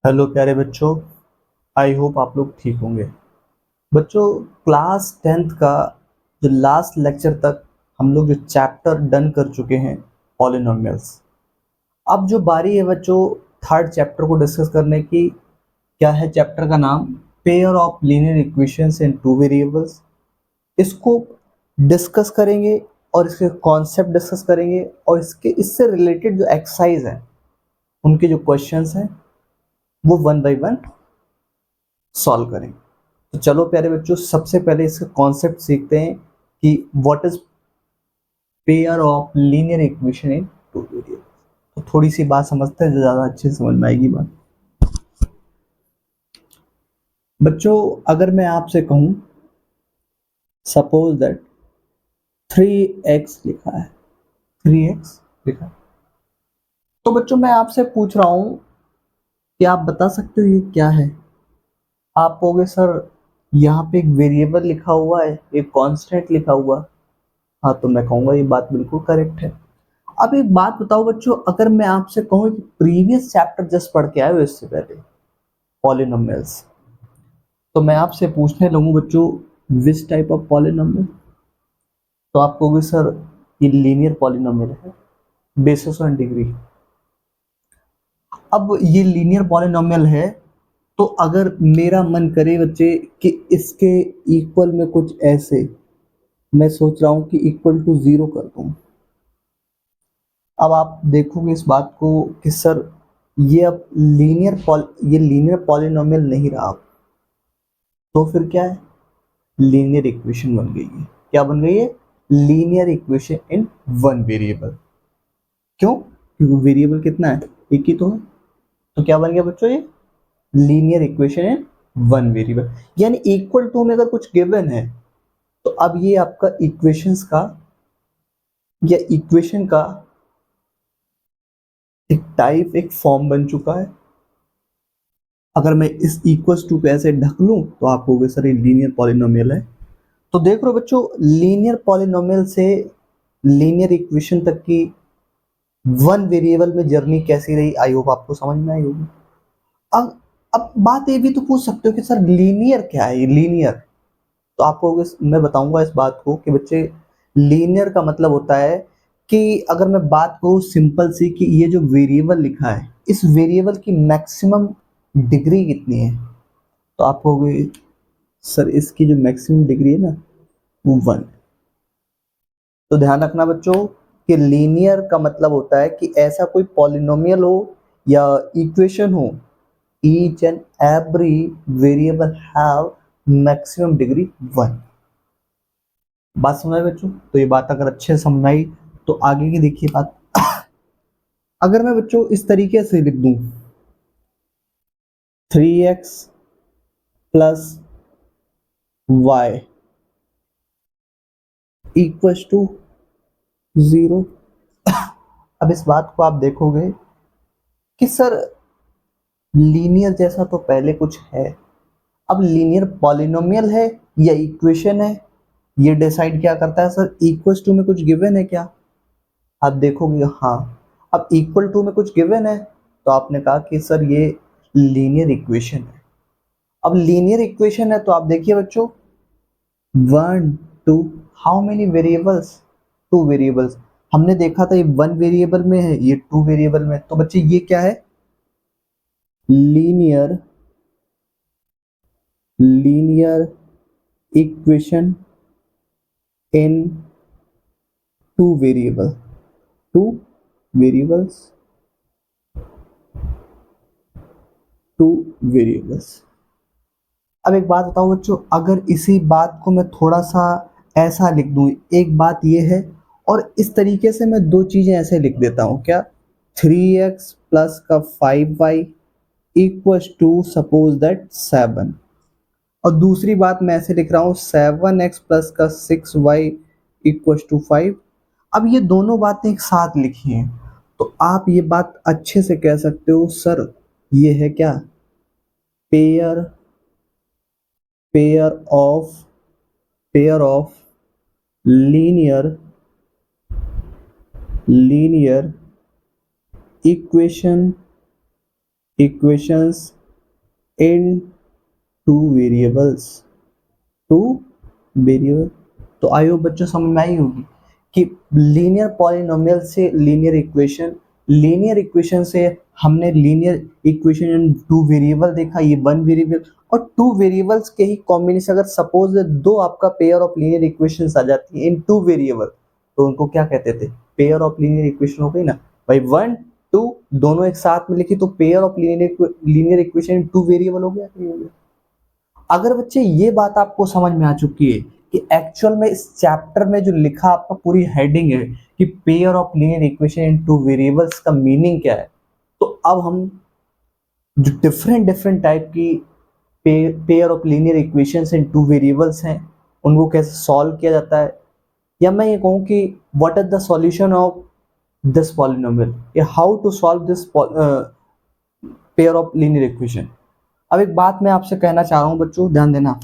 Hello प्यारे बच्चों। I hope आप लोग ठीक होंगे। बच्चों, क्लास 10th का जो लास्ट लेक्चर तक हम लोग जो चैप्टर डन कर चुके हैं पॉलिनोमियल्स। अब जो बारी है बच्चों थर्ड चैप्टर को डिस्कस करने की। क्या है चैप्टर का नाम? Pair of linear equations in two variables. इसको डिस्कस करेंगे और इसके कॉन्सेप्ट डिस्कस करेंगे और इससे रिलेटेड जो एक्सरसाइज हैं उनके जो क्वेश्चंस हैं वो वन बाय वन सॉल्व करेंगे। तो चलो प्यारे बच्चों, सबसे पहले इसका कॉन्सेप्ट सीखते हैं कि what is pair of linear equation in two variable. तो थोड़ी सी बात समझते हैं जो ज़्यादा अच्छे से समझ में आएगी बात। बच्चों, अगर मैं आपसे कहूँ सपोज दैट 3x लिखा है, 3x लिखा है, तो बच्चों मैं आपसे पूछ रहा हूँ कि आप बता सकते हो ये क्या है? आप कहोगे सर यहाँ पे एक वेरिएबल लिखा हुआ है, एक कांस्टेंट लिखा हुआ। हाँ, तो मैं कहूँगा ये बात बिल्कुल करेक्ट है। अब एक बात बताओ बच्चों, अगर मैं आपसे कहूँ कि प्रीवियस चैप्टर जस्ट पढ़ के आए हो इससे पहले पॉलिनोमियल्स, तो मैं आपसे पूछने लगूँ बच्चों विच टाइप ऑफ पॉलिनोमियल, तो आप कहोगे सर ये लीनियर पॉलिनोमियल है बेसिस ऑन डिग्री। अब ये लीनियर पॉलिनोमियल है तो अगर मेरा मन करे बच्चे कि इसके इक्वल में कुछ ऐसे, मैं सोच रहा हूँ कि इक्वल टू जीरो कर दूँ। अब आप देखोगे इस बात को कि सर ये अब ये लीनियर पॉलिनोमियल नहीं रहा, तो फिर क्या है? लीनियर इक्वेशन बन गई है। क्या बन गई है? Linear equation in one variable. क्यों? क्योंकि वेरिएबल कितना है? एक ही तो है। तो क्या बन गया बच्चों ये? Linear equation in one variable. यानी इक्वल टू में अगर कुछ गिवन है तो अब ये आपका इक्वेशंस का या इक्वेशन का एक टाइप, एक फॉर्म बन चुका है। अगर मैं इस इक्वल्स टू पे ऐसे ढक लूं तो आप कहोगे सर ये लीनियर पॉलिनोमियल है। तो देख लो बच्चों, लीनियर पॉलिनोमियल से लीनियर इक्वेशन तक की वन वेरिएबल में जर्नी कैसी रही, आई होप आपको समझ में आई होगी। अब अब बात ये भी तो पूछ सकते हो कि सर लीनियर क्या है? लीनियर तो आपको मैं बताऊंगा इस बात को कि बच्चे लीनियर का मतलब होता है कि अगर मैं बात करूँ सिंपल सी कि ये जो वेरिएबल लिखा है इस वेरिएबल की मैक्सिमम डिग्री कितनी है, तो आप कहोगे सर इसकी जो मैक्सिमम डिग्री है ना वो वन। तो ध्यान रखना बच्चों कि लीनियर का मतलब होता है कि ऐसा कोई पॉलिनोमियल हो या इक्वेशन हो, each and every variable have maximum degree one. बात समझ में बच्चों? तो ये बात अगर अच्छे से समझ आई तो आगे की देखिए बात। अगर मैं बच्चों इस तरीके से लिख दूं 3x plus Y equals to zero. अब इस बात को आप देखोगे कि सर लीनियर जैसा तो पहले कुछ है, अब लीनियर पॉलिनोमियल है या इक्वेशन है, ये डिसाइड क्या करता है सर? इक्वल्स टू में कुछ गिवन है क्या? आप देखोगे हाँ, अब इक्वल टू में कुछ गिवन है तो आपने कहा कि सर ये लीनियर इक्वेशन है। अब लीनियर इक्वेशन है तो आप देखिए बच्चों one two, how many variables? Two variables. हमने देखा था ये वन वेरिएबल में है, ये टू वेरिएबल में, तो बच्चे ये क्या है? Linear linear equation in two variable, two variables, two variables. अब एक बात बताओ बच्चों, अगर इसी बात को मैं थोड़ा सा ऐसा लिख दूं, एक बात ये है और इस तरीके से मैं दो चीजें ऐसे लिख देता हूं क्या? 3x प्लस का 5y equals to suppose that 7, और दूसरी बात मैं ऐसे लिख रहा हूँ 7x प्लस का 6y इक्वल्स टू 5। अब ये दोनों बातें एक साथ लिखी हैं तो आप ये बात अच्छे से कह सकते हो सर ये है क्या? Pair pair of pair of linear linear equation equations in two variable. तो आई होप बच्चों समझ में आई होगी कि लीनियर पॉलिनोमियल से लीनियर इक्वेशन से हमने linear equation in two variable देखा, ये वन वेरिएबल और टू वेरिएबल्स के ही कॉम्बिनेशन। अगर सपोज दो आपका पेयर ऑफ लीनियर इक्वेशंस आ जाती है इन टू वेरिएबल, तो उनको क्या कहते थे? पेयर ऑफ लीनियर इक्वेशन हो गई ना भाई, वन टू दोनों एक साथ में लिखी तो pair of linear equation in two variable हो गया। अगर बच्चे ये बात आपको समझ में आ चुकी है कि एक्चुअल में इस चैप्टर में जो लिखा आपका पूरी हेडिंग है कि pair of linear equation in two variables का मीनिंग क्या है, तो अब हम जो डिफरेंट टाइप की pair of linear equations in two variables हैं उनको कैसे सॉल्व किया जाता है, या मैं ये कहूँ कि what is the solution of this polynomial, या how to solve this pair of linear equation. अब एक बात मैं आपसे कहना चाह रहा हूं बच्चों, ध्यान देना।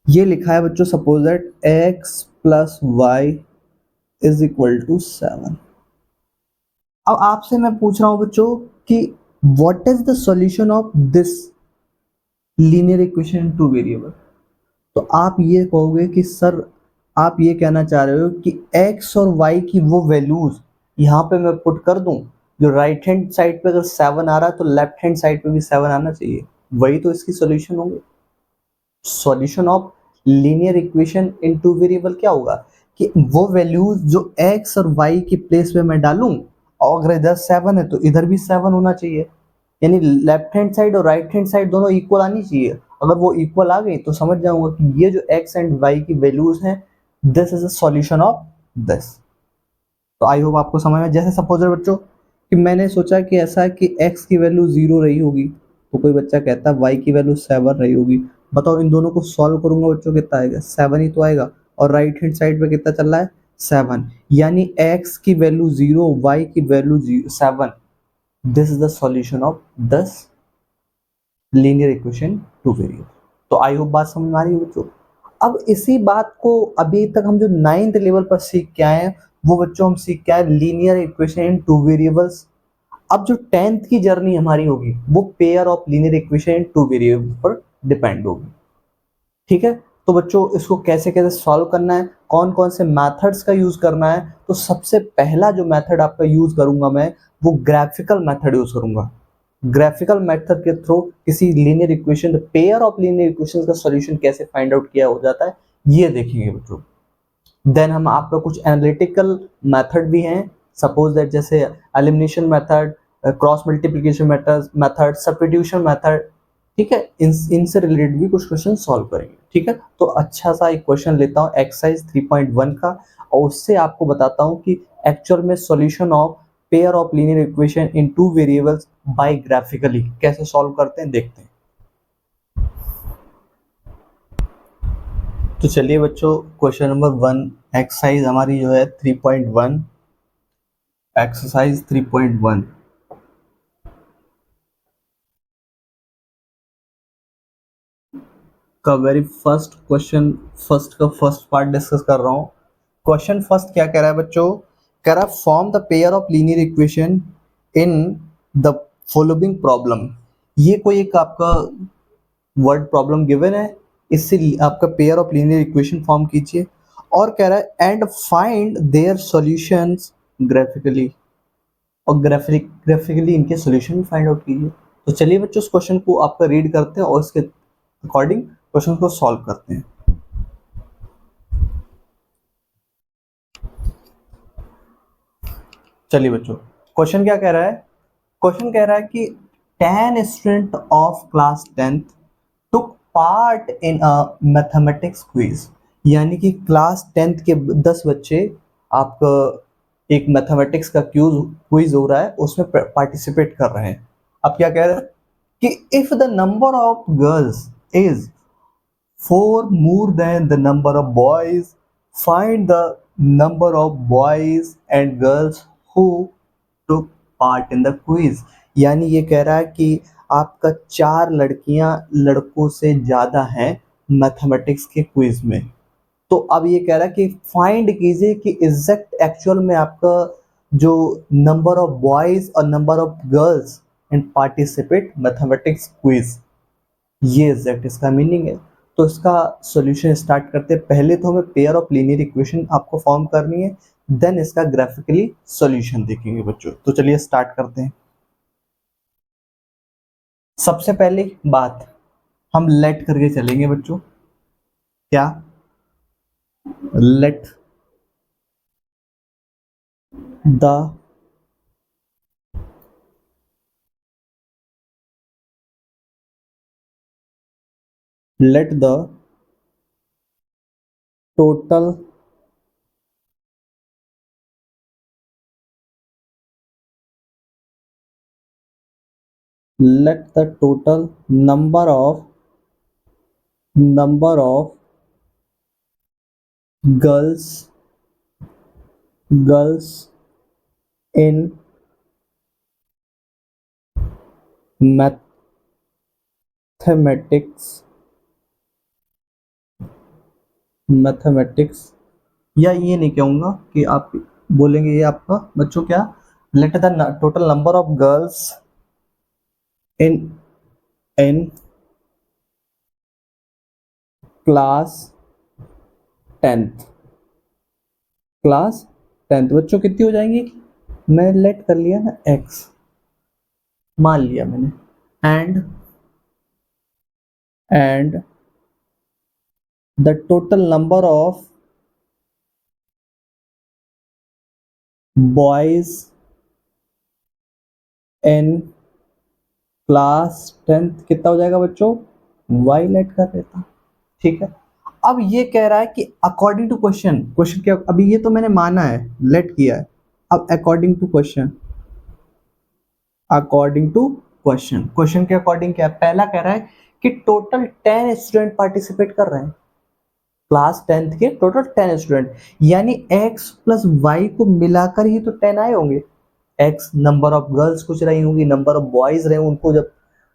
ये लिखा है बच्चों, suppose that x plus Y is equal to 7। अब आपसे मैं पूछ रहा हूं बच्चों कि what is the solution of this linear equation in two variable. तो आप ये कहोगे कि सर आप ये कहना चाह रहे हो कि x और y की वो वैल्यूज यहाँ पे मैं पुट कर दूं, जो राइट हैंड साइड पे अगर 7 आ रहा है तो लेफ्ट हैंड साइड पे भी 7 आना चाहिए, वही तो इसकी सॉल्यूशन होंगे। Solution of linear equation in two variable क्या होगा कि वो वैल्यूज जो x और y की प्लेस पे मैं डालूं, और अगर इधर 7 है तो इधर भी 7 होना चाहिए, यानी लेफ्ट हैंड साइड और राइट हैंड साइड दोनों इक्वल आनी चाहिए। अगर वो इक्वल आ गई तो समझ जाऊंगा कि ये जो x एंड y की वैल्यूज हैं, this is a solution of this. तो आई होप आपको समझ में। जैसे सपोज बच्चों कि मैंने सोचा कि ऐसा है कि x की वैल्यू 0 रही होगी, तो कोई बच्चा कहता है y की वैल्यू 7 रही होगी। बताओ इन दोनों को सॉल्व करूंगा बच्चों, कितना आएगा? 7 ही तो आएगा। और राइट हैंड साइड पे कितना चल रहा है? 7। यानी x की वैल्यू 0, y की value 7। This is the solution of this linear equation two variable. तो आई होप बात समझ में आ रही है बच्चों। अब इसी बात को अभी तक हम जो 9th लेवल पर सीख के आए हैं, वो बच्चों हम सीख के आए linear equation in two variables. अब जो 10th की जर्नी हमारी होगी वो pair of linear equation in two variable पर डिपेंड होगी। ठीक है, तो बच्चों इसको कैसे कैसे सॉल्व करना है, कौन कौन से मेथड्स का यूज करना है, तो सबसे पहला जो मेथड आपका यूज करूंगा मैं, वो ग्राफिकल मेथड यूज करूंगा। ग्राफिकल मेथड के थ्रू किसी linear equation, pair of linear equation का सॉल्यूशन कैसे फाइंड आउट किया हो जाता है, ये देखेंगे बच्चों। देन हम आपका कुछ एनालिटिकल मेथड भी हैं, सपोज दैट जैसे elimination method, cross multiplication method, substitution method. ठीक है, इनसे रिलेटेड भी कुछ क्वेश्चन सॉल्व करेंगे। ठीक है, तो अच्छा सा एक क्वेश्चन लेता हूँ एक्सरसाइज 3.1 का, और उससे आपको बताता हूँ कि एक्चुअल में solution of pair of linear equation in two variables by graphically कैसे सॉल्व करते हैं, देखते हैं। तो चलिए बच्चों, क्वेश्चन नंबर 1 एक्सरसाइज हमारी जो है 3.1, एक्सरसाइज 3.1 का very first question, first part discuss कर रहा हूँ। क्वेश्चन फर्स्ट क्या कह रहा है बच्चों? कह रहा है form the pair of linear equation in the following problem. ये कोई एक आपका वर्ड प्रॉब्लम गिवन है, इससे आपका pair of linear equation form कीजिए, और कह रहा है and find their solutions graphically, और ग्राफिकली इनके सॉल्यूशन भी फाइंड आउट कीजिए। तो चलिए बच्चों, उस क्वेश्चन को आपका रीड करते हैं और इसके अकॉर्डिंग क्वेश्चन को सॉल्व करते हैं। चलिए बच्चों, क्वेश्चन क्या कह रहा है? क्वेश्चन कह रहा है कि 10 student of class 10th took part in a mathematics quiz. यानी कि क्लास 10th के 10 बच्चे आपका एक मैथमेटिक्स का क्विज हो रहा है, उसमें पार्टिसिपेट कर रहे हैं। अब क्या कह रहे हैं कि if the number of girls is 4 more than the number of boys, find the number of boys and girls who took part in the quiz। यानी ये कह रहा है कि आपका 4 लड़कियां लड़कों से ज़्यादा हैं मैथमेटिक्स के क्विज में। तो अब ये कह रहा है कि फाइंड कीजिए कि एग्जैक्ट एक्चुअल में आपका जो नंबर ऑफ बॉयज और number of girls and participate mathematics quiz, ये एग्जैक्ट इसका मीनिंग है। तो इसका सॉल्यूशन स्टार्ट करते हैं। पहले तो हमें पेयर ऑफ लीनियर इक्वेशन आपको फॉर्म करनी है, देन इसका ग्राफिकली सॉल्यूशन देखेंगे बच्चों। तो चलिए स्टार्ट करते हैं। सबसे पहली बात हम लेट करके चलेंगे बच्चों। क्या? Let the let the total let the total number of girls in mathematics, या ये नहीं कहूँगा कि आप बोलेंगे ये आपका बच्चों क्या, let the total number of girls in class 10th, class 10th बच्चों कितनी हो जाएंगी, मैं लेट कर लिया ना x, मान लिया मैंने, and the total number of boys in class 10th कितना हो जाएगा बच्चों, y लेट कर देता। ठीक है, अब ये कह रहा है कि अकॉर्डिंग टू क्वेश्चन क्या, अभी ये तो मैंने माना है, लेट किया है। अब अकॉर्डिंग टू क्वेश्चन क्वेश्चन के अकॉर्डिंग क्या है, पहला कह रहा है कि टोटल 10 स्टूडेंट पार्टिसिपेट कर रहे हैं, क्लास 10th के टोटल 10 स्टूडेंट, यानी x प्लस वाई को मिलाकर ही तो 10 आए होंगे। x नंबर ऑफ गर्ल्स कुछ रही होंगी, नंबर ऑफ बॉयज रहे, उनको जब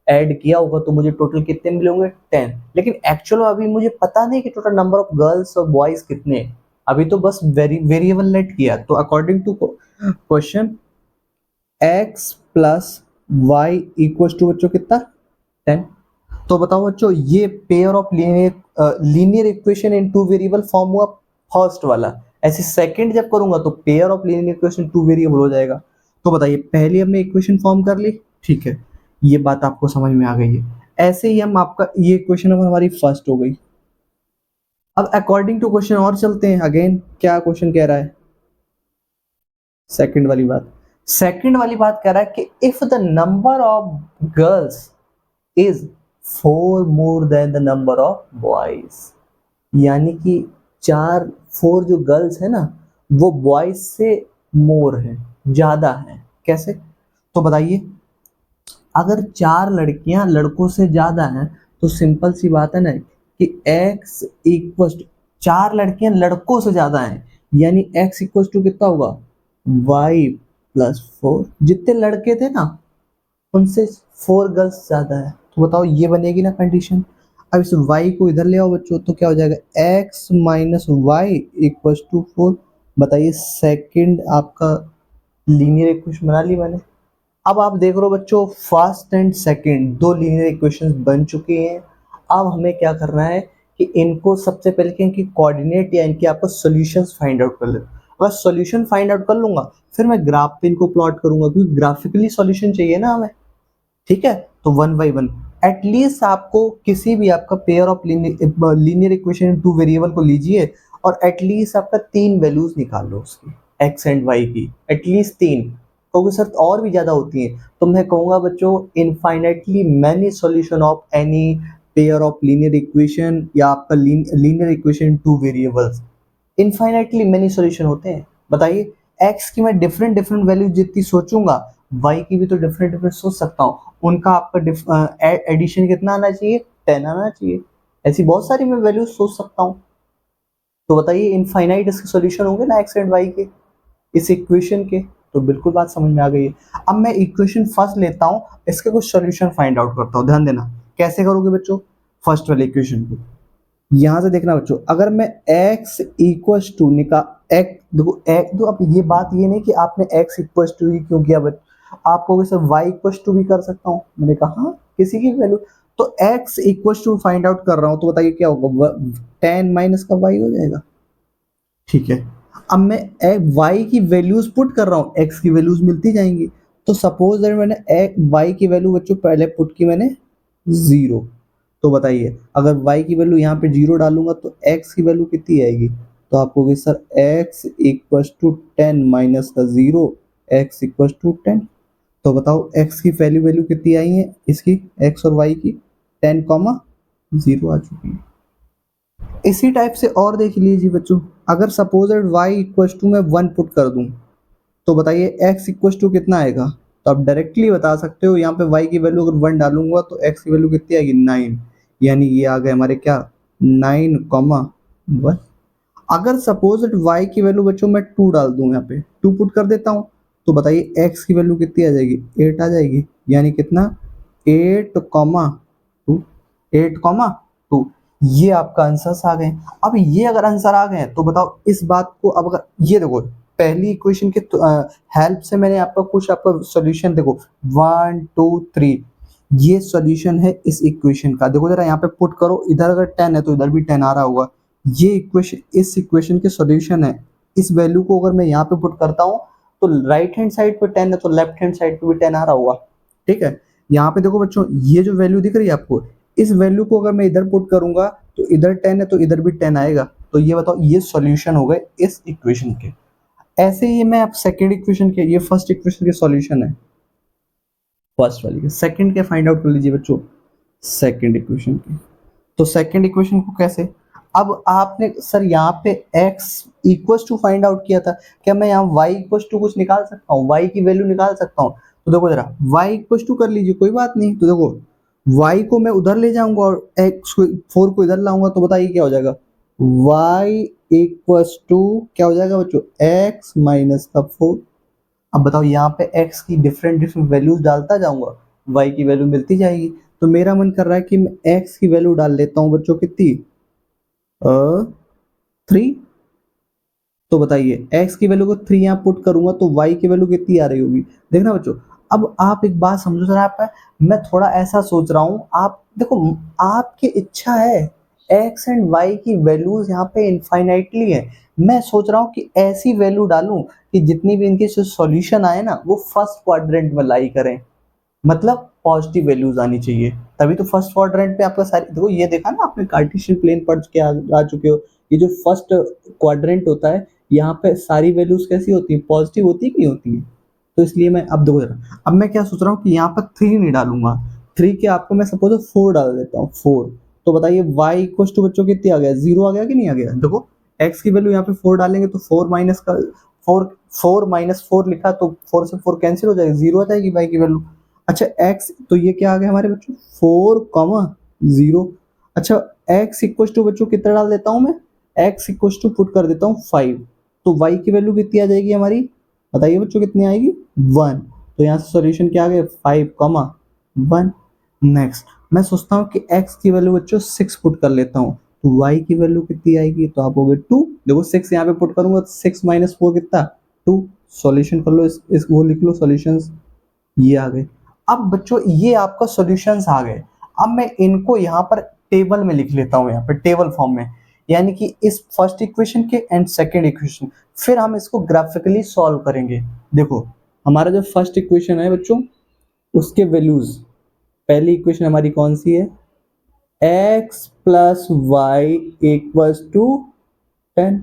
ऐड किया होगा तो मुझे टोटल कितने मिले होंगे, 10। लेकिन एक्चुअल अभी मुझे पता नहीं कि टोटल नंबर ऑफ गर्ल्स और बॉयज कितने, अभी तो बस वेरिएबल लेट किया। तो according to question x plus Y equal to बच्चों कितना, 10। तो बताओ बच्चों, ये pair of linear equation in two variable form हुआ फर्स्ट वाला, ऐसे सेकंड जब करूंगा तो pair of linear equation two variable हो जाएगा। तो बताइए, पहले हमने इक्वेशन फॉर्म कर ली, ठीक है, ये बात आपको समझ में आ गई है। ऐसे ही हम आपका ये इक्वेशन अब हमारी फर्स्ट हो गई। अब अकॉर्डिंग टू क्वेश्चन और चलते हैं, अगेन क्या क्वेश्चन कह रहा है, सेकंड वाली बात कह रहा है कि if the number of girls is 4 more than the number of boys, यानी कि 4 जो गर्ल्स है ना वो बॉयज से मोर है, ज्यादा है। कैसे? तो बताइए, अगर 4 लड़कियां लड़कों से ज्यादा हैं तो सिंपल सी बात है ना कि x इक्वल टू 4 लड़कियां लड़कों से ज्यादा हैं, यानी x इक्वल टू कितना होगा, y प्लस 4, जितने लड़के थे ना उनसे 4 गर्ल्स ज्यादा है। तो बताओ ये बनेगी ना कंडीशन। अब इस y को इधर ले आओ बच्चों, तो क्या हो जाएगा, x minus Y equal to 4। बताइए, सेकंड आपका लीनियर इक्वेशन बना ली मैंने। अब आप देख लो बच्चों, फर्स्ट एंड सेकंड दो लीनियर इक्वेशंस बन चुके हैं। अब हमें क्या करना है कि इनको सबसे पहले कि इनकी कोऑर्डिनेट या इनके आपको सॉल्यूशंस फाइंड आउट कर ले। अगर सॉल्यूशन फाइंड आउट कर लूंगा फिर मैं ग्राफ पे इनको प्लॉट करूंगा, क्योंकि ग्राफिकली सॉल्यूशन चाहिए ना हमें। ठीक है, तो 1 बाई 1 एटलीस्ट आपको किसी भी आपका pair of linear equation two variable को लीजिए और एटलीस्ट आपका 3 वैल्यूज निकाल लो उसकी, एक्स एंड वाई की, एटलीस्ट 3, क्योंकि सर और भी ज्यादा होती हैं। तो मैं कहूंगा बच्चों, infinitely many solution of any pair of linear equation या आपका linear equation two variables, infinitely many solution होते हैं। बताइए, एक्स की मैं डिफरेंट डिफरेंट वैल्यू जितनी सोचूंगा वाई की भी तो डिफरेंट डिफरेंट सोच सकता हूँ, उनका आपका एडिशन कितना आना चाहिए, 10 आना चाहिए। ऐसी बहुत सारी मैं वैल्यूज सोच सकता हूँ। तो बताइए, इनफाइनाइट इसके सॉल्यूशन होंगे ना एक्स एंड वाई के, इस इक्वेशन के। तो बिल्कुल बात समझ में आ गई है। अब मैं इक्वेशन फर्स्ट लेता हूँ, इसके कुछ सॉल्यूशन फाइंड आउट करता हूँ। ध्यान देना, कैसे करोगे बच्चों, फर्स्ट वाले इक्वेशन को यहां से देखना बच्चों, अगर मैं x इक्वल टू निकाल, x देखो, x तो अब ये बात ये नहीं कि आपने x इक्वल टू ही क्यों किया आप कहोगे सर वाई इक्वल टू भी कर सकता हूँ, मैंने कहा हाँ, किसी की वैल्यू। तो X equal to find out कर रहा हूँ, तो बताइए क्या होगा, 10 माइनस का वाई हो जाएगा। ठीक है, अब मैं वाई की वैल्यूज पुट कर रहा हूँ, एक्स की वैल्यूज मिलती जाएंगी। तो सपोज दैट मैंने वाई की वैल्यू बच्चों पहले पुट की मैंने 0, तो बताइए अगर y की वैल्यू यहाँ पे 0 डालूंगा तो x की वैल्यू कितनी आएगी। तो आप कहोगे sir x equal to 10 minus का 0, x इक्वल टू 10। तो बताओ x की वैल्यू वैल्यू कितनी आई है इसकी, x और y की 10 कॉमा 0 आ चुकी है। इसी टाइप से और देख लीजिए बच्चों, अगर सपोज y इक्वल टू मैं 1 पुट कर दूं, तो बताइए x इक्वल टू कितना आएगा। तो आप डायरेक्टली बता सकते हो, यहाँ पे y की वैल्यू अगर 1 डालूंगा तो x की वैल्यू कितनी आएगी 9, यानी ये आ गए हमारे क्या 9 कॉमा 1। अगर सपोज y की वैल्यू बच्चों मैं 2 डाल दूं, यहाँ पे 2 पुट कर देता हूँ, तो बताइए x की वैल्यू कितनी आ जाएगी 8 आ जाएगी, यानी कितना 8 कॉमा 2, 8 कॉमा 2। ये आपका आंसर्स आ गए। अब ये अगर आंसर आ गए तो बताओ इस बात को, अब अगर ये देखो पहली इक्वेशन के हेल्प से मैंने आपका कुछ आपका सॉल्यूशन देखो 1 2 3, ये सॉल्यूशन है इस इक्वेशन का। देखो जरा यहाँ पे पुट करो, इधर अगर 10 है तो इधर भी 10 आ रहा होगा। ये इक्वेशन इस इक्वेशन के सॉल्यूशन है। इस वैल्यू को अगर मैं यहाँ पे पुट करता हूँ तो राइट हैंड साइड पे 10 है तो लेफ्ट हैंड साइड पे भी 10 आ रहा होगा। ठीक है, यहाँ पे देखो बच्चों ये जो वैल्यू दिख रही है आपको, इस वैल्यू को अगर मैं इधर पुट करूंगा तो इधर 10 है तो इधर भी 10 आएगा। तो ये बताओ ये सॉल्यूशन हो गए इस इक्वेशन के। ऐसे ही मैं आप सेकेंड इक्वेशन के, ये फर्स्ट इक्वेशन के सॉल्यूशन है फर्स्ट वाली के, सेकंड के फाइंड आउट कर लीजिए बच्चों सेकंड इक्वेशन के। तो सेकंड इक्वेशन को कैसे, अब आपने सर यहाँ पे x equal to find out किया था, क्या मैं यहाँ y इक्वल टू कुछ निकाल सकता हूँ, y की वैल्यू निकाल सकता हूँ। तो देखो जरा y इक्वल टू कर लीजिए, कोई बात नहीं। तो देखो y को मैं उधर ले जाऊंगा और x को 4 को इधर लाऊंगा, तो बताइए क्या हो जाएगा, y इक्वल टू क्या हो जाएगा बच्चों x माइनस का 4। अब बताओ यहाँ पे x की डिफरेंट डिफरेंट वैल्यूज डालता जाऊंगा, y की वैल्यू मिलती जाएगी। तो मेरा मन कर रहा है कि मैं x की वैल्यू डाल लेता हूँ बच्चों कितनी 3। तो बताइए x की वैल्यू को 3 यहाँ पुट करूंगा तो y की वैल्यू कितनी आ रही होगी, देखना बच्चों। अब आप एक बात समझो सर, आप मैं थोड़ा ऐसा सोच रहा हूँ, आप देखो आपकी इच्छा है x एंड y की वैल्यूज यहाँ पे इनफाइनाइटली है। मैं सोच रहा हूँ कि ऐसी वैल्यू डालूं कि जितनी भी इनके सॉल्यूशन आए ना वो फर्स्ट क्वाड्रेंट में लाई करें, मतलब पॉजिटिव वैल्यूज आनी चाहिए। तभी तो फर्स्ट क्वाड्रेंट पे आपका सारी, देखो ये देखा ना आपने कार्टेशियन प्लेन पढ़ के आ चुके हो, ये जो फर्स्ट क्वाड्रेंट होता है यहाँ पे सारी वैल्यूज कैसी होती है, पॉजिटिव होती है कि नहीं होती है। तो इसलिए मैं अब देखो जरा, अब मैं क्या सोच रहा हूँ कि यहाँ पर 3 नहीं डालूंगा, 3 के आपको मैं सपोज 4 डाल देता हूँ 4। तो बताइए y इक्वल टू बच्चों कितनी आ गया, 0 आ गया कि नहीं आ गया। देखो x की वैल्यू यहाँ पे 4 डालेंगे तो 4 माइनस का 4, 4 माइनस 4 लिखा तो 4 से 4 कैंसिल हो जाएगी, 0 आ जाएगी y की वैल्यू। अच्छा x, तो ये क्या आ गया हमारे बच्चों 4 कॉमा 0। अच्छा x इक्वल टू बच्चों कितना डाल देता हूँ मैं, x इक्वल टू पुट कर देता हूँ 5। तो y की वैल्यू कितनी आ जाएगी हमारी, बताइए बच्चों कितनी आएगी 1। तो यहाँ से सॉल्यूशन क्या आ गया 5 कॉमा 1। नेक्स्ट मैं सोचता हूँ कि x की वैल्यू बच्चों 6 पुट कर लेता हूँ, तो y की वैल्यू कितनी आएगी, तो आप हो गए 2। देखो 6 यहाँ पे पुट करूंगा तो 6 माइनस 4 कितना 2। सॉल्यूशन कर लो, इस वो लिख लो सॉल्यूशंस, ये आ गए। अब बच्चों ये आपका सॉल्यूशंस आ गए। अब मैं इनको यहाँ पर टेबल में लिख लेता हूँ, यहाँ पर टेबल फॉर्म में, यानी कि इस फर्स्ट इक्वेशन के एंड सेकंड इक्वेशन, फिर हम इसको ग्राफिकली सॉल्व करेंगे। देखो हमारा जो फर्स्ट इक्वेशन है बच्चों उसके वैल्यूज, पहली इक्वेशन हमारी कौन सी है, x plus Y equals to 10।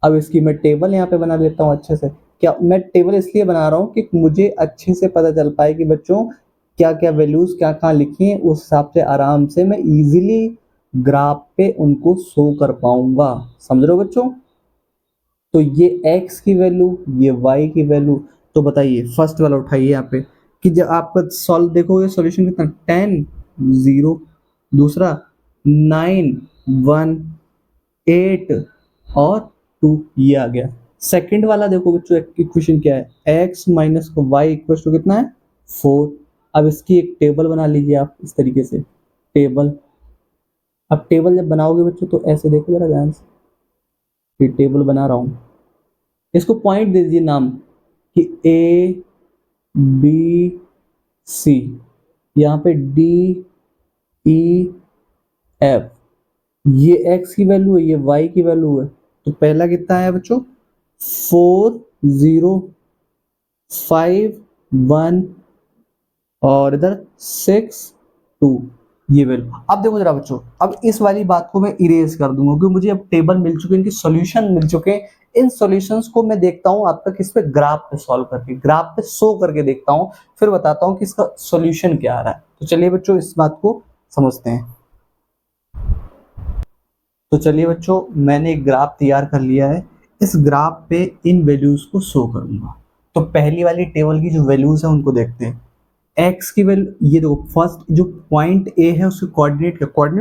अब इसकी मैं टेबल यहाँ पे बना देता हूँ अच्छे से। क्या मैं टेबल इसलिए बना रहा हूँ कि मुझे अच्छे से पता चल पाए कि बच्चों क्या क्या वैल्यूज क्या कहाँ लिखी हैं, उस हिसाब से आराम से मैं इजीली ग्राफ पे उनको शो कर पाऊंगा। समझ रहे हो बच्चों। तो ये x की वैल्यू, ये y की वैल्यू। तो बताइए फर्स्ट वाला उठाइए यहाँ पे कि जब आपका सॉल्व देखोगे सॉल्यूशन कितना 10 0, दूसरा 9 1 8 और 2, ये आ गया। सेकंड वाला देखो बच्चों इक्वेशन क्या है, x minus Y equal to कितना है 4। अब इसकी एक टेबल बना लीजिए आप इस तरीके से टेबल। अब टेबल जब बनाओगे बच्चों तो ऐसे देखो जरा ध्यान से, ये टेबल बना रहा हूँ, इसको पॉइंट दे दीजिए नाम कि ए बी सी, यहाँ पे डी ई एफ, ये एक्स की वैल्यू है, ये वाई की वैल्यू है। तो पहला कितना है बच्चों 4051 और इधर 62 ये वैल्यू। अब देखो जरा बच्चों, अब इस वाली बात को मैं इरेज कर दूंगा क्योंकि मुझे अब टेबल मिल चुके हैं, इनके सॉल्यूशन मिल चुके हैं। इन सॉल्यूशंस को मैं देखता हूं आपका किस पे, ग्राफ पे सॉल्व करके, ग्राफ पे शो करके देखता हूं, फिर बताता हूं कि इसका सॉल्यूशन क्या आ रहा है। तो चलिए बच्चों इस बात को समझते हैं। तो चलिए बच्चों, मैंने एक ग्राफ तैयार कर लिया है, इस ग्राफ पे इन वैल्यूज को शो करूंगा। तो पहली वाली टेबल की जो वैल्यूज है उनको देखते हैं। एक्स की वैल्यू, ये देखो फर्स्ट जो पॉइंट ए है उसके कोऑर्डिनेट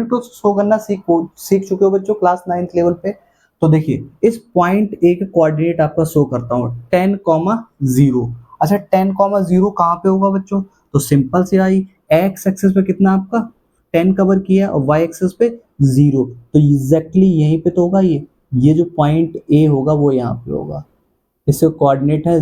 को शो करना सीख चुके हो बच्चों क्लास 9th लेवल पे। तो देखिए इस पॉइंट ए के कोऑर्डिनेट आपका शो करता हूँ 10,0। अच्छा 10,0 कहाँ पे होगा बच्चों, तो सिंपल से आई, एक्स एक्सिस पे कितना आपका 10 कवर किया और वाई एक्सिस पे 0, तो एग्जैक्टली यहीं पे तो होगा ये जो पॉइंट ए होगा वो यहाँ पे होगा। इससे कोऑर्डिनेट है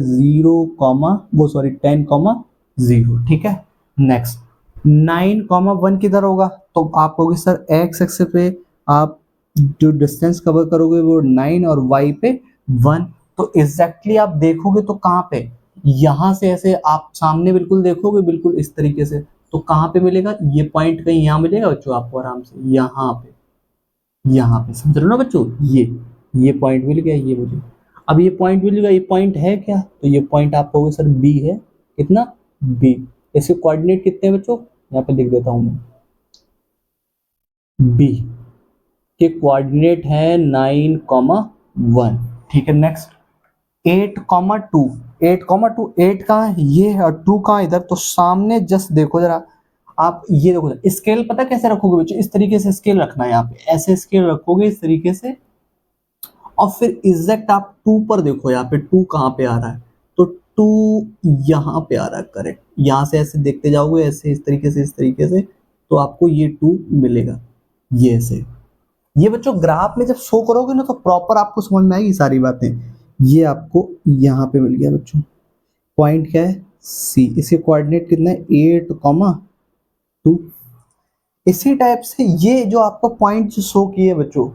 10,0, ठीक है। नेक्स्ट 9,1 किधर होगा, तो आप कहोगे सर एक्स एक्सिस पे आप जो डिस्टेंस कवर करोगे वो 9 और वाई पे 1, तो एग्जैक्टली आप देखोगे तो कहाँ पे, यहां से ऐसे आप सामने बिल्कुल देखोगे बिल्कुल इस तरीके से, तो कहाँ पे मिलेगा ये पॉइंट, कहीं यहाँ मिलेगा बच्चों आपको आराम से, यहाँ पे समझ रहे हो ना बच्चों, ये पॉइंट मिल गया ये मुझे। अब ये पॉइंट मिल गया, ये पॉइंट है क्या, तो ये पॉइंट आप कहोगे सर बी है, कितना बी, इसके कोऑर्डिनेट कितने हैं बच्चों, यहाँ पे लिख देता हूं मैं, बी के कोऑर्डिनेट है 9,1, ठीक है। नेक्स्ट 8,2, 8,2, 8 कहाँ है ये है और 2 कहाँ इधर, तो सामने जस्ट देखो जरा आप, ये देखो स्केल पता कैसे रखोगे बच्चों, इस तरीके से स्केल रखना है, यहाँ पे ऐसे स्केल रखोगे इस तरीके से, और फिर एग्जैक्ट आप 2 पर देखो, यहाँ पे 2 कहाँ पे आ रहा है, तो 2 यहाँ पे आ रहा है करेक्ट, यहाँ से ऐसे देखते जाओगे ऐसे इस तरीके से तो आपको ये 2 मिलेगा, ये ऐसे। ये बच्चों ग्राफ में जब शो करोगे ना तो प्रॉपर आपको समझ में आएगी सारी बातें। ये आपको यहाँ पे मिल गया बच्चों, पॉइंट क्या है सी, इसके कोऑर्डिनेट कितना है 8,2। इसी टाइप से ये जो आपका पॉइंट जो शो किए बच्चों,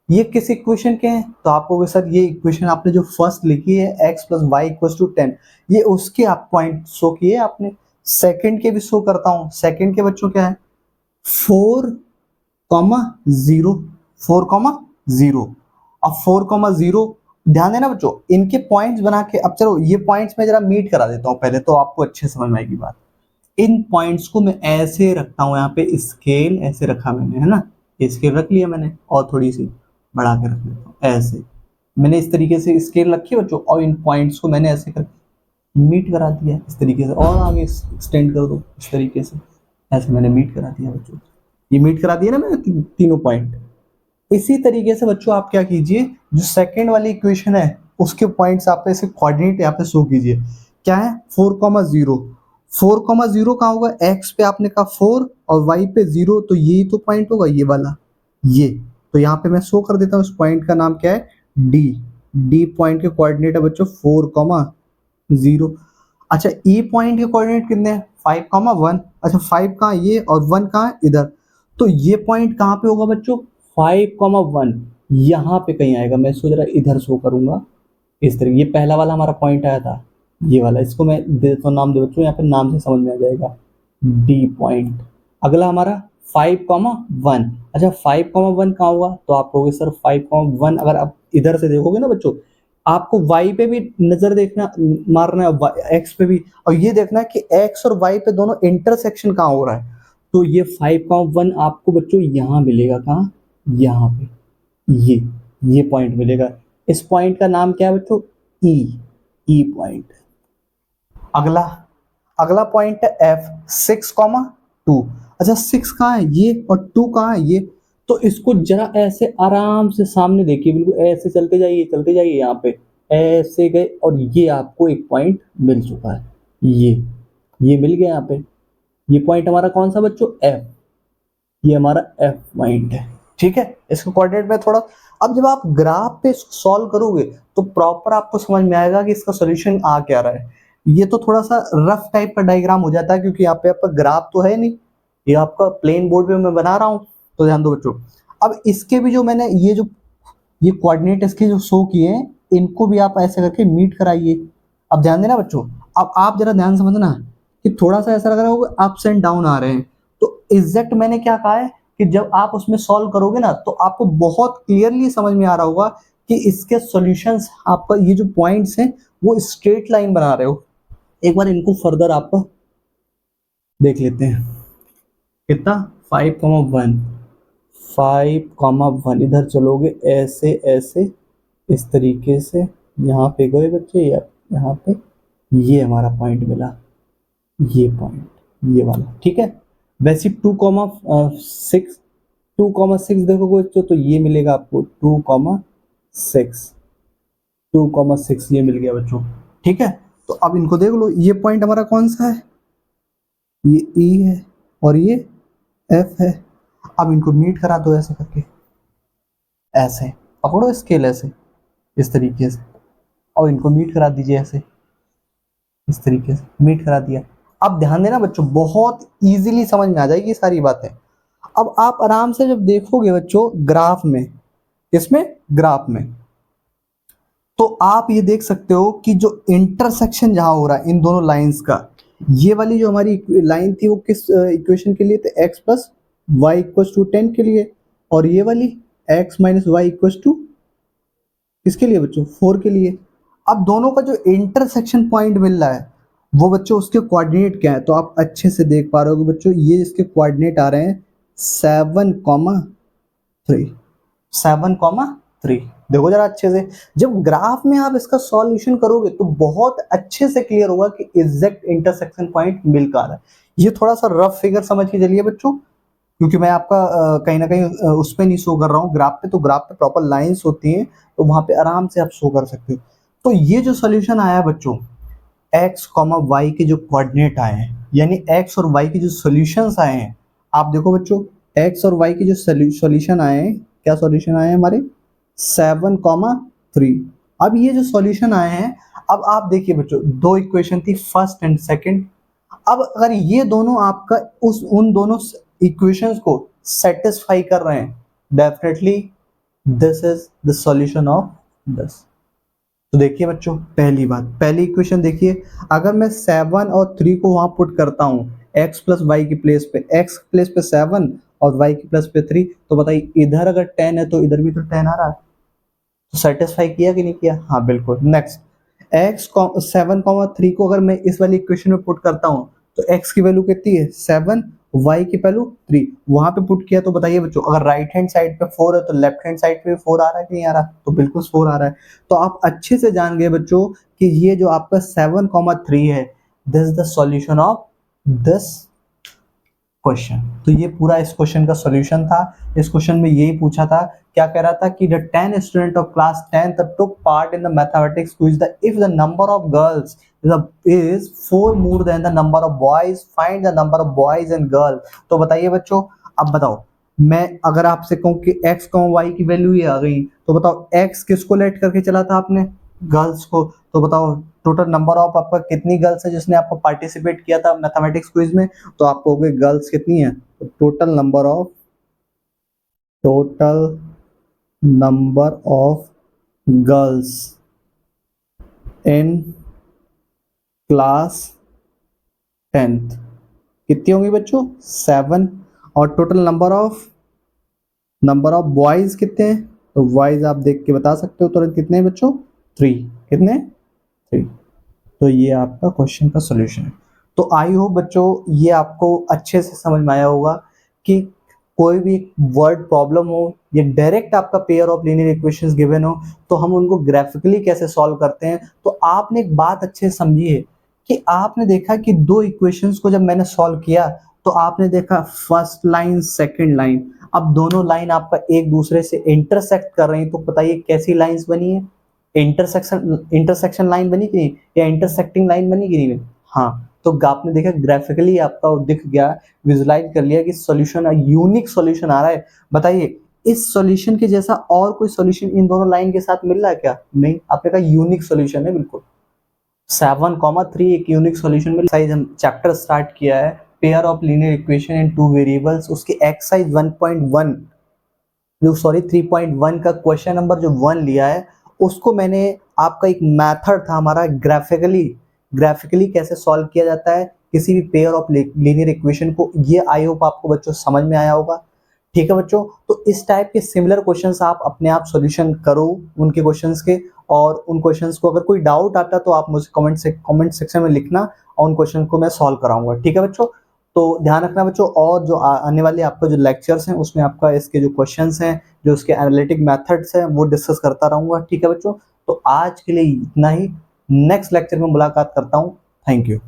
ये किस इक्वेशन के हैं, तो आपको सर ये इक्वेशन आपने जो फर्स्ट लिखी है x plus Y equal to 10, ये उसके आप पॉइंट शो किए आपने। सेकंड के भी शो करता हूं, सेकंड के बच्चों क्या है 4,0, 4,0। अब 4,0 ध्यान देना बच्चों, इनके पॉइंट्स बना के, अब चलो ये पॉइंट्स में जरा मीट करा देता हूं पहले, तो आपको अच्छे समझ में आएगी बात। इन पॉइंट्स को मैं ऐसे रखता हूं, यहाँ पे स्केल ऐसे रखा मैंने, है ना, स्केल रख लिया मैंने और थोड़ी सी बढ़ा के रख लेता हूँ, ऐसे मैंने इस तरीके से स्केल रखी बच्चों, और इन पॉइंट्स को मैंने ऐसे कर मीट करा दिया इस तरीके से, और आगे एक्सटेंड कर दो इस तरीके से, ऐसे मैंने मीट करा दिया बच्चों, ये मीट करा दिया ना मैंने तीनों पॉइंट। इसी तरीके से बच्चों आप क्या कीजिए, जो सेकंड वाली इक्वेशन है उसके पॉइंट्स आप ऐसे कोऑर्डिनेट यहाँ पे शो कीजिए, क्या है 4,0, 4,0 कहाँ होगा, एक्स पे आपने कहा 4 और वाई पे 0, तो यही तो पॉइंट होगा ये वाला, ये तो यहाँ पे मैं शो कर देता हूँ, उस पॉइंट का नाम क्या है डी पॉइंट के कोऑर्डिनेट है बच्चों 4,0। अच्छा ई पॉइंट के कोऑर्डिनेट कितने हैं 5,1, अच्छा 5 कहाँ ये और 1 कहाँ इधर, तो ये पॉइंट कहाँ पे होगा बच्चों 5,1 यहाँ पे कहीं आएगा, मैं सोच रहा इधर शो करूंगा इस तरीके, ये पहला वाला हमारा पॉइंट आया था ये वाला, इसको मैं देता हूँ नाम दे बच्चों, यहाँ पे नाम से समझ में आ जाएगा डी पॉइंट। अगला हमारा 5,1, अच्छा 5,1 कहाँ होगा, तो आप कहोगे सर 5,1 अगर आप इधर से देखोगे ना बच्चों, आपको y पे भी नजर देखना मारना है, x पे भी, और ये देखना है कि x और y पे दोनों इंटरसेक्शन कहाँ हो रहा है, तो ये 5,1 आपको बच्चों यहाँ मिलेगा, कहाँ यहाँ पे, ये पॉइंट मिलेगा, इस पॉइंट का नाम क्या है बच्चों ई पॉइंट। अगला अगला पॉइंट है f 6,2, अच्छा 6 कहाँ है ये और 2 कहाँ है ये, तो इसको जरा ऐसे आराम से सामने देखिए, बिल्कुल ऐसे चलते जाइए यहाँ पे ऐसे गए, और ये आपको एक पॉइंट मिल चुका है, ये मिल गया यहाँ पे, ये पॉइंट हमारा कौन सा बच्चों f, ये हमारा f पॉइंट है, ठीक है। इसको कोऑर्डिनेट में थोड़ा, अब जब आप ग्राफ पे सॉल्व करोगे तो प्रॉपर आपको समझ में आएगा कि इसका सॉल्यूशन आ क्या रहा है। ये तो थोड़ा सा रफ टाइप का डायग्राम हो जाता है, क्योंकि यहाँ पे आपका ग्राफ तो है नहीं, ये आपका प्लेन बोर्ड पे मैं बना रहा हूँ, तो ध्यान दो बच्चों। अब इसके भी जो मैंने ये कोऑर्डिनेट इसके जो शो किए हैं, इनको भी आप ऐसे करके मीट कराइए। अब ध्यान देना बच्चों, अब आप जरा ध्यान समझना कि थोड़ा सा ऐसा लग रहा होगा अप्स एंड डाउन आ रहे हैं, तो एग्जैक्ट मैंने क्या कहा है कि जब आप उसमें सॉल्व करोगे ना, तो आपको बहुत क्लियरली समझ में आ रहा होगा कि इसके सॉल्यूशंस, आपका ये जो पॉइंट्स हैं वो स्ट्रेट लाइन बना रहे हो। एक बार इनको फर्दर आप देख लेते हैं। कितना 5,1, 5,1 इधर चलोगे ऐसे ऐसे इस तरीके से, यहाँ पे गए बच्चे, यहाँ पे ये हमारा पॉइंट मिला, ये पॉइंट, ये वाला, ठीक है। वैसे 2,6, 2,6 देखोगे बच्चों तो ये मिलेगा आपको 2,6, 2,6 ये मिल गया बच्चों, ठीक है। तो अब इनको देख लो, ये पॉइंट हमारा कौन सा है, ये ई है और ये एफ है। अब इनको मीट करा दो ऐसे करके, ऐसे पकड़ो स्केल ऐसे इस तरीके से, और इनको मीट करा दीजिए ऐसे इस तरीके से, मीट करा दिया। अब ध्यान देना बच्चों, बहुत इजीली समझ में आ जाएगी सारी बातें। अब आप आराम से जब देखोगे बच्चों ग्राफ में, इसमें ग्राफ में, तो आप ये देख सकते हो कि जो इंटरसेक्शन जहां हो रहा है इन दोनों लाइंस का, ये वाली जो हमारी लाइन थी वो किस इक्वेशन के लिए थे, x plus Y equal to 10 के लिए, और ये वाली x minus Y equal to किसके लिए बच्चों, 4 के लिए। अब दोनों का जो इंटरसेक्शन पॉइंट मिल रहा है वो बच्चों उसके कोऑर्डिनेट क्या है, तो आप अच्छे से देख पा रहे हो बच्चों, ये इसके कोऑर्डिनेट आ रहे हैं 7,3, 7,3। देखो जरा अच्छे से, जब ग्राफ में आप इसका सॉल्यूशन करोगे तो बहुत अच्छे से क्लियर होगा कि एग्जैक्ट इंटरसेक्शन पॉइंट मिल कर रहा है। ये थोड़ा सा रफ फिगर समझ के चलिए बच्चों, क्योंकि मैं आपका कहीं ना कहीं उस पर नहीं शो कर रहा हूँ ग्राफ पे, तो ग्राफ पे प्रॉपर लाइंस होती हैं, तो वहां पे आराम से आप शो कर सकते हो। तो ये जो सोल्यूशन आया बच्चों, एक्स कॉमा वाई के जो कोऑर्डिनेट आए हैं, यानी एक्स और वाई के जो सॉल्यूशंस आए हैं, आप देखो बच्चों एक्स और वाई के जो सॉल्यूशन आए हैं, क्या सॉल्यूशन आए हैं हमारे 7,3। अब ये जो सॉल्यूशन आए हैं, अब आप देखिए बच्चों, दो इक्वेशन थी फर्स्ट एंड सेकंड। अब अगर ये दोनों आपका उन दोनों इक्वेशंस को सेटिस्फाई कर रहे हैं, definitely this is the solution of this. तो देखिए बच्चों, पहली बात, पहली इक्वेशन देखिए, अगर मैं 7 और 3 को वहां पुट करता हूं x प्लस वाई की प्लेस पे, x प्लेस पे 7 और y की प्लेस पे 3, तो बताइए इधर अगर 10 है तो इधर भी तो 10 आ रहा है, तो सेटिस्फाई किया कि नहीं किया, हाँ बिल्कुल। नेक्स्ट, x 7,3 को अगर मैं इस वाली इक्वेशन में पुट करता हूँ तो x की वैल्यू कितनी है 7, y की वैल्यू 3, वहां पे पुट किया, तो बताइए बच्चों अगर राइट हैंड साइड पे 4 है तो लेफ्ट हैंड साइड पे 4 आ रहा है कि नहीं आ रहा, तो बिल्कुल 4 आ रहा है। तो आप अच्छे से जान गए बच्चों कि ये जो आपका 7,3 है, this is the solution of this question. तो ये पूरा इस क्वेश्चन का सॉल्यूशन था। इस क्वेश्चन में यही पूछा था, क्या कह रहा था कि the 10 student of class 10 took part in the mathematics quiz, if the number of girls is 4 more than the number of boys, find the number of boys and girls। तो बताइए बच्चों, अब बताओ, मैं अगर आपसे कहूं कि x y की वैल्यू ये आ गई, तो बताओ x किसको लेट करके चला था आपने, गर्ल्स को, तो बताओ टोटल नंबर ऑफ आपका कितनी गर्ल्स है जिसने आपको पार्टिसिपेट किया था मैथमेटिक्स क्विज में, तो आप कहोगे गर्ल्स कितनी है, तो total number of girls in class 10th कितनी होंगी बच्चों 7, और टोटल नंबर ऑफ बॉयज कितने हैं, तो बॉयज आप देख के बता सकते हो तुरंत कितने हैं बच्चों 3, कितने 3। तो ये आपका क्वेश्चन का सॉल्यूशन है। तो आई होप बच्चों ये आपको अच्छे से समझ में आया होगा कि कोई भी वर्ड प्रॉब्लम हो या डायरेक्ट आपका pair of linear equations given हो, तो हम उनको ग्राफिकली कैसे सॉल्व करते हैं। तो आपने एक बात अच्छे से समझी है कि आपने देखा कि दो इक्वेशंस को जब मैंने सॉल्व किया तो आपने देखा फर्स्ट लाइन सेकंड लाइन, अब दोनों लाइन आपका एक दूसरे से इंटरसेक्ट कर रही हैं, तो बताइए कैसी लाइंस बनी है, इंटरसेक्शन लाइन बनी कि नहीं, या इंटरसेक्टिंग लाइन बनी कि नहीं बनी, हाँ। तो आपने देखा ग्राफिकली आपका दिख गया, विजुलाइज कर लिया कि सॉल्यूशन यूनिक सॉल्यूशन आ रहा है। बताइए इस सॉल्यूशन के जैसा और कोई सॉल्यूशन इन दोनों लाइन के साथ मिल रहा है क्या, नहीं, आपने कहा यूनिक सॉल्यूशन है बिल्कुल। 7,3 एक यूनिक सॉल्यूशन में एक्सरसाइज हम चैप्टर स्टार्ट किया है, pair of linear equation in two variables, उसके एक्सरसाइज 1.1 जो 3.1 का क्वेश्चन नंबर जो 1 लिया है, उसको मैंने आपका एक मेथड था हमारा ग्राफिकली कैसे सॉल्व किया जाता है किसी भी पेयर ऑफ लीनियर इक्वेशन को, ये आई होप आपको बच्चों समझ में आया होगा। ठीक है बच्चों, तो इस टाइप के सिमिलर क्वेश्चंस आप अपने आप सॉल्यूशन करो उनके क्वेश्चंस के, और उन क्वेश्चंस को अगर कोई डाउट आता तो आप मुझे कमेंट सेक्शन में लिखना और उन क्वेश्चन को मैं सॉल्व कराऊंगा। ठीक है बच्चों, तो ध्यान रखना बच्चों, और जो आने वाले आपका जो लेक्चर्स हैं उसमें आपका इसके जो क्वेश्चंस हैं, जो उसके एनालिटिक मेथड्स हैं, वो डिस्कस करता रहूंगा। ठीक है बच्चों, तो आज के लिए इतना ही, नेक्स्ट लेक्चर में मुलाकात करता हूँ। Thank you.